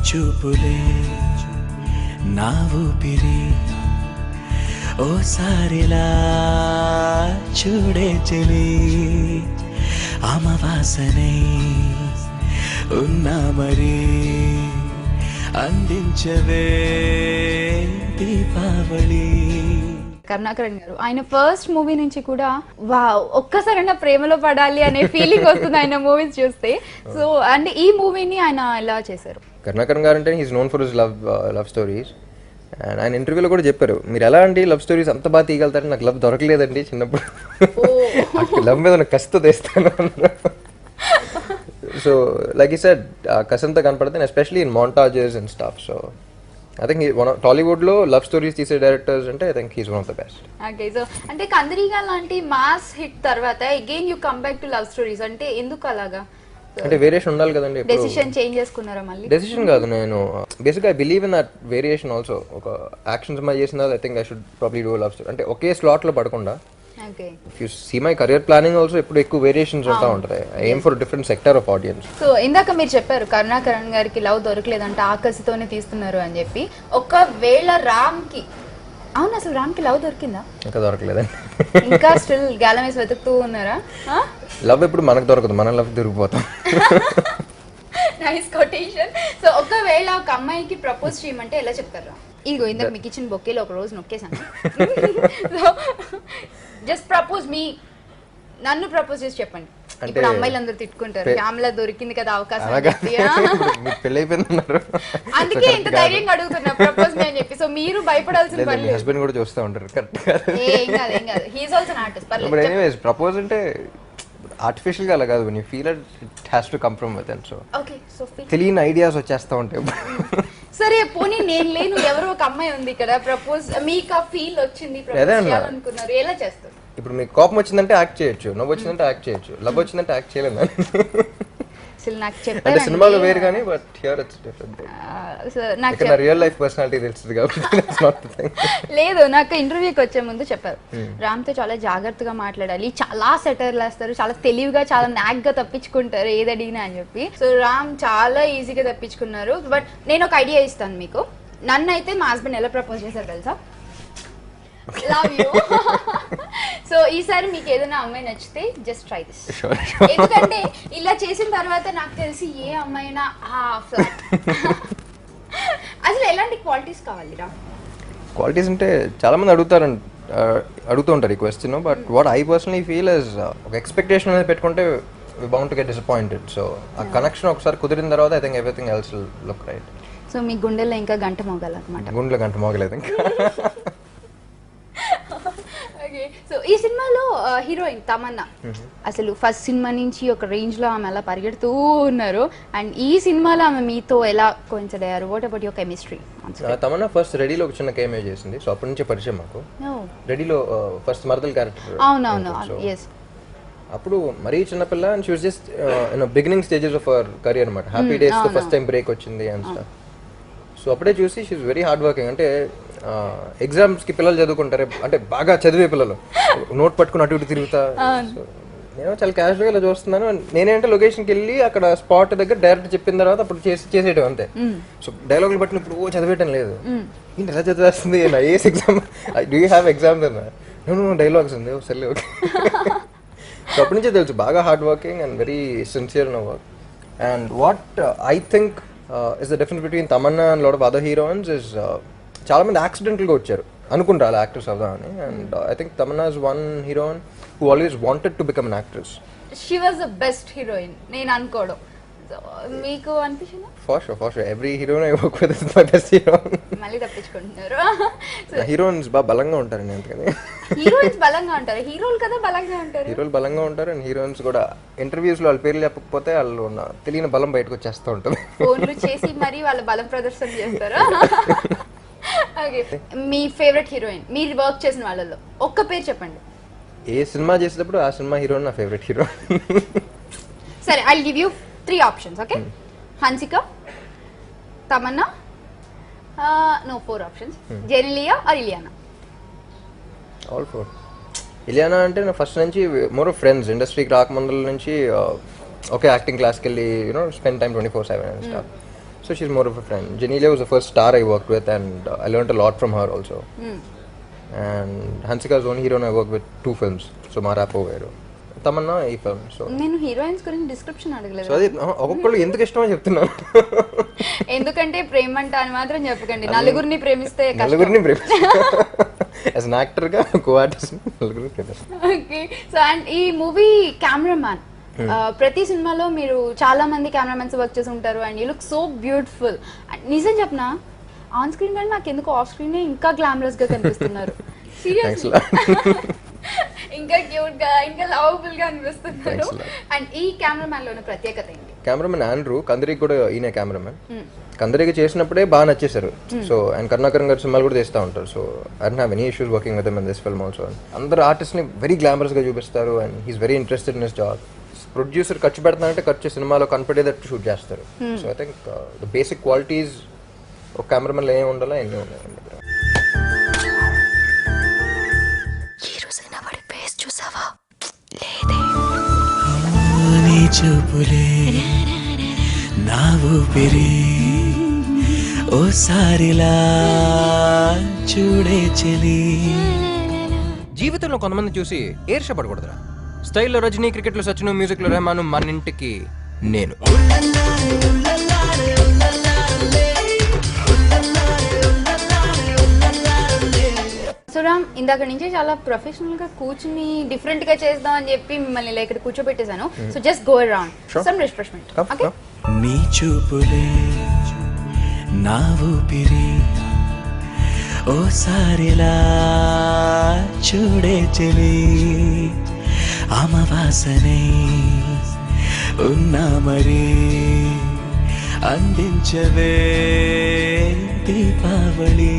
చూపులే నా ఊపిరి ఓసారిలా చూడే చెలి అమవాసనే ఉన్నా మరి అందించవే దీపావళి. కరుణాకరణ్ గారు ఆయన ఫస్ట్ మూవీ నుంచి కూడా వావ్ ఒక్కసారైనా ప్రేమలో పడాలి అనే ఫీలింగ్ వస్తుంది ఆయన మూవీస్ చూస్తే. సో అంటే ఈ మూవీని ఆయన ఎలా చేశారు? కరుణాకరణ్ గారు అంటే he's known for his love stories. And ఆయన ఇంటర్వ్యూలో కూడా చెప్పారు, మీరు ఎలా అండి లవ్ స్టోరీస్ అంత బాగా తీయగలుగుతారు, నాకు లవ్ దొరకలేదండి చిన్నప్పుడు, లవ్ మీద నాకు కసితో తెస్తాను. సో లైక్ ఈ సెడ్ కసంతో కనపడుతుంది, especially in montages and stuff. So I think Tollywood లో లవ్ స్టోరీస్ తీసే డైరెక్టర్స్ అంటే I think he's one of the best. Okay, so అంటే కందరీగా లాంటి మాస్ హిట్ తర్వాత again you come back to love stories అంటే ఎందుకు అలాగా? అంటే వేరియేషన్ ఉండాలి కదండి. డెసిషన్ చేంజ్ చేసుకున్నారా మళ్ళీ? డెసిషన్ కాదు, నేను బేసిక్గా I believe in that variation also. ఒక యాక్షన్ సినిమా చేసిన I think I should probably do love story. అంటే ఒకే స్లాట్ లో పడకుండా if you see my career planning also ఎప్పుడు ఎక్కువ వేరియేషన్స్ ఉంటా ఉంటాయి. I aim for different sector of audience. So ఇందాక మీరు చెప్పారు కరుణాకరణ్ గారికి లవ్ దొరకలేదంటే ఆకసితోనే తీస్తున్నారు అని చెప్పి. ఒకవేళ రామ్ కి అవును అసలు రామ్ కి లవ్ దొరికిందా? ఇంకా దొరకలేదండి. ఇంకా స్టిల్ గాలం వేసి వెతుకుతూ ఉన్నారా? లవ్ ఎప్పుడు మనకు దొరకదు, మన లవ్ దొరికిపోతాం. Nice quotation. సో ఒకవేళ ఒక అమ్మాయికి ప్రపోజ్ చేయమంటే ఎలా చెప్తారా? ఇదిగో ఇందాక మీకు ఇచ్చిన బొక్కేలో ఒక రోజు నొక్కేసాను. సో జస్ట్ ప్రపోజ్ మీ, నన్ను ప్రపోజ్ చేసి చెప్పండి. ఇప్పుడు అమ్మాయిలు అందరూ తిట్టుకుంటారు, శ్యామల దొరికింది కదా అవకాశం, అందుకే ఇంత ధైర్యంగా అడుగుతున్నా ప్రపోజ్ మీ అని చెప్పి. సో మీరు భయపడాల్సిన పని లేదు. హస్బెండ్ కూడా చూస్తూ ఉంటారు. ఏం కాదు ఏం కాదు, he is also an artist. But anyways propose అంటే ఆర్టిఫిషియల్ గా అలా కాదు, when you feel it has to come from within. So okay, so తెలియని ఐడియాస్ వచ్చేస్తా ఉంటాయి. సరే పోనీ నేను లేను, ఎవరో ఒక అమ్మాయి ఉంది ఇక్కడ, ప్రపోజ్ మీకు ఆ ఫీల్ వచ్చింది, ప్రపోజ్ చేయాలనుకున్నారు, ఎలా చేస్తారు? ఇప్పుడు మీకు కోపం వచ్చిందంటే యాక్ట్ చేయొచ్చు, నవ్వు వచ్చిందంటే యాక్ట్ చేయొచ్చు, లవ్ వచ్చిందంటే యాక్ట్ చేయలేము. అసలు నాకు అంటే చెప్పారు సినిమాలో వేరు కానీ బట్ హియర్ ఇట్స్ డిఫరెంట్. నాకు నా రియల్ లైఫ్ పర్సనాలిటీ తెలుస్తుంది కాబట్టి దట్స్ నాట్ ది థింగ్. లేదు, నాకు ఇంటర్వ్యూకి వచ్చే ముందు చెప్పారు రామ్తో చాలా జాగ్రత్తగా మాట్లాడాలి, చాలా సెటర్లు వేస్తారు, చాలా తెలివిగా చాలా నాక్ గా తప్పించుకుంటారు ఏది అడిగినా అని చెప్పి. సో రామ్ చాలా ఈజీగా తప్పించుకున్నారు. బట్ నేను ఒక ఐడియా ఇస్తాను మీకు. నన్ను అయితే మా హస్బెండ్ ఎలా ప్రపోజ్ చేశారు తెలుసా? Love you. సో ఈసారి మీకు ఏదైనా అమ్మాయి నచ్చితే జస్ట్ ట్రై దిస్. ఎందుకంటే ఇలా చేసిన తర్వాత నాకు తెలిసి ఏ అమ్మాయినా ఫ్లాట్. అసలు ఎలాంటి క్వాలిటీస్ కావాలి రా? క్వాలిటీస్ అంటే చాలా మంది అడుగుతూ ఉంటారు ఈ question. But what I personally feel is ఒక ఎక్స్పెక్టేషన్ అనేది పెట్టుకుంటే we bound to get disappointed. So ఆ కనెక్షన్ ఒకసారి కుదిరిన తర్వాత I think everything else will look right. So మీ గుండెల్లో ఇంకా గంట మోగాలన్నమాట. గుండెలో గంట మోగలేదు ఇంకా. సో ఈ సినిమాలో హీరోయిన్ తమన్నా అసలు ఫస్ట్ సినిమా నుంచి ఒక రేంజ్ లో ఆమె అలా పరిగెడుతూ ఉన్నారు. అండ్ ఈ సినిమాలో ఆమె మీతో ఎలా కోయిన్సైడ్ అయ్యారు? What about your chemistry? Tamannaah first రెడీలో ఒక చిన్న కేమియో చేసింది. సో అప్పటి నుంచి పరిచయం మాకు. రెడీలో ఫస్ట్ మరదల్ క్యారెక్టర్. అవునవును, ఎస్. అప్పుడు మరీ చిన్నపిల్ల and she was just beginning stages of our career అనమాట. హ్యాపీ డేస్ తో ఫస్ట్ టైం బ్రేక్ వచ్చింది అండ్ స్టఫ్. సో అప్పుడే చూసి she is very hard working. అంటే ఎగ్జామ్స్కి పిల్లలు చదువుకుంటారు, అంటే బాగా చదివే పిల్లలు నోట్ పట్టుకుని అటు ఇటు తిరుగుతా. నేను చాలా క్యాజువల్గా ఇలా చూస్తున్నాను. నేనేంటే లొకేషన్కి వెళ్ళి అక్కడ స్పాట్ దగ్గర డైరెక్ట్ చెప్పిన తర్వాత అప్పుడు చేసేయడం అంతే. సో డైలాగులు బట్టి ఇప్పుడు చదివేయటం లేదు. ఏంటి ఎలా చదివేస్తుంది? IAS exam, do you have exams అన్నా? నేను డైలాగ్స్ ఉంది సరే ఓకే. సో అప్పటి నుంచే తెలుసు బాగా hard working and very sincere in work. And what I think is the difference between Tamannaah and lot of other heroines is చాలా మంది యాక్సిడెంటల్గా వచ్చారు అనుకుంటారు అలా యాక్టర్స్ అవుదామని. And I think Tamannaah is one heroine who always wanted to become an actress. She was the best heroine నేను అనుకోవడం. మీకు అనిపించిందా? For sure every heroine I work with is my best heroine. మళ్ళీ తప్పించుకుంటున్నారు. హీరోయిన్స్ బాగా బలంగా ఉంటారు. అందుకని హీరోయిన్స్ బలంగా ఉంటారు, హీరోలు కదా బలంగా ఉంటారు. హీరోలు బలంగా ఉంటారు అండ్ హీరోయిన్స్ కూడా ఇంటర్వ్యూస్ లో వాళ్ళ పేర్లు చెప్పకపోతే వాళ్ళు తెలియని బలం బయటకు వచ్చేస్తూ ఉంటుంది. ఫోన్లు చేసి మరి వాళ్ళ బలం ప్రదర్శన చేస్తారు. ఓకే, మీ ఫేవరెట్ హీరోయిన్ మీరు వర్క్ చేసిన వాళ్ళలో ఒక్క పేరు చెప్పండి. ఏ సినిమా చేసేటప్పుడు ఆ సినిమా హీరోయిన్ నా ఫేవరెట్ హీరో. సరే, I give you 3 options. Okay, Hansika, Tamannaah, no 4 options, Genelia or Ileana? All 4. Ileana అంటే నా ఫస్ట్ నుంచి మోర్ ఫ్రెండ్స్, ఇండస్ట్రీకి రాకముందుల నుంచి ఒకే యాక్టింగ్ క్లాస్కి వెళ్ళి spend time 24/7 and staff. So she's more of a friend. Genelia was the first star I worked with, and I learned a lot from her also. And Hansika is the only heroine I worked with 2 films. So Marapo Vero. Tamanna ఈ film. So నేను heroines గురించి description అడగలేదు. అది ఒక్కొక్కళ్ళు ఎందుకు ఇష్టమో చెప్తున్నాను. ఎందుకంటే ప్రేమ అంట అని మాత్రం చెప్పకండి. నలుగురిని ప్రేమిస్తే నలుగురిని యాజ్ అన్ యాక్టర్ గా కో ఆర్టిస్ట్ నలుగురిని ప్రేమిస్తాను. ఓకే. సో అండ్ ఈ మూవీ కెమెరామ్యాన్ ప్రతి సినిమాలో మీరు చాలా మంది కెమెరామెన్స్ వర్క్ చేసి ఉంటారు and you look so beautiful. నిజం చెప్పనా, ఆన్ స్క్రీన్ కానీ నాకు ఎందుకు ఆఫ్ స్క్రీన్ ఇంకా గ్లామరస్ గా కనిపిస్తున్నారు. సీరియస్, ఇంకా క్యూట్ గా, ఇంకా లవబుల్ గా అనిపిస్తున్నారు. అండ్ ఈ కెమెరామ్యాన్ లో ఉన్న ప్రత్యేకత ఏంటి? కెమెరామెన్ ఆండ్రూ, కందరికి కూడా ఈయన కెమెరామెన్. కందరికి చేసినప్పుడే బాగా నచ్చేశారు. సో అండ్ కరుణాకరన్ గారు సినిమాలు కూడా చేస్తూ ఉంటారు. So I don't have any issues working with him in this film also. అందరు ఆర్టిస్ట్ని వెరీ గ్లామరస్ గా చూపిస్తారు and he's very interested in his job. Producer ఖర్చు పెడతానంటే ఖర్చు సినిమాలో కనపడేటట్టు షూట్ చేస్తారు. So I think the basic qualities ఒక కెమెరామెన్లో ఏమి ఉండాలో ఎన్ని ఉన్నాయి. నీ చూపులే నా ఊపిరి ఓసారిలా చూడే చెలి. జీవితంలో కొంతమంది చూసి ఏర్షపడకూడదురా. స్టైల్లో రజనీ, క్రికెట్లో సచిన్, మ్యూజిక్లో రెహమాన్, మన ఇంటికి నేను. సురామ్, ఇందాక నుంచి చాలా ప్రొఫెషనల్ గా కూర్చుని డిఫరెంట్ గా చేద్దాం అని చెప్పి మిమ్మల్ని ఇలా ఇక్కడ కూర్చోబెట్టేశాను. So just go around some refreshment. Okay. నీ చూపులే నా ఊపిరి ఓసారిలా చూడే చెలి. అమవాసనే ఉన్నా మరి అందించవే దీపావళి.